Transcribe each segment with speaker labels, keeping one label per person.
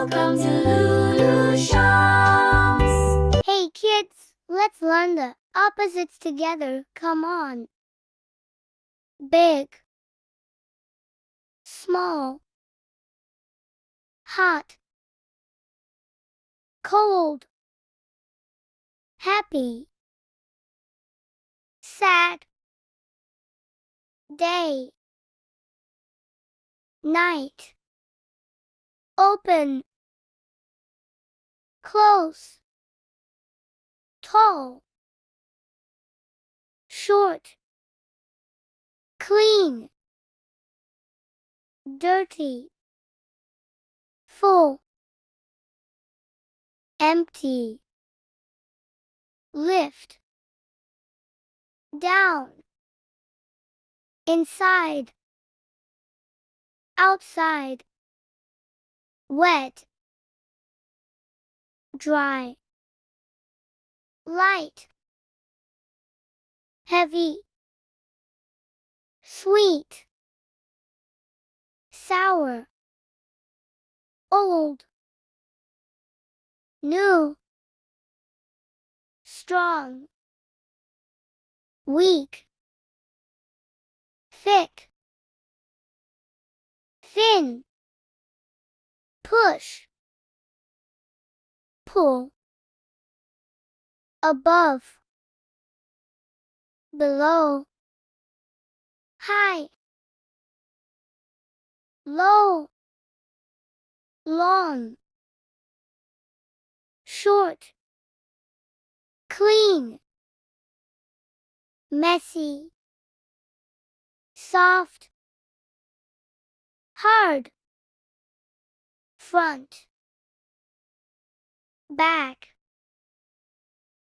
Speaker 1: Welcome to Lulu Champs.
Speaker 2: Hey kids, let's learn the opposites together. Come on. Big, small, hot, cold, happy, sad, day, night, open, close, tall, short, clean, dirty, full, empty, lift, down, inside, outside, wet, dry, light, heavy, sweet, sour, old, new, strong, weak, thick, thin, push, pull, above, below, high, low, long, short, clean, messy, soft, hard, front, back,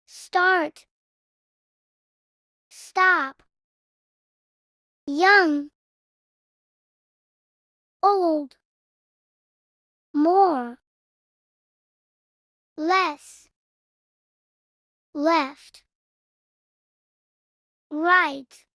Speaker 2: start, stop, young, old, more, less, left, right,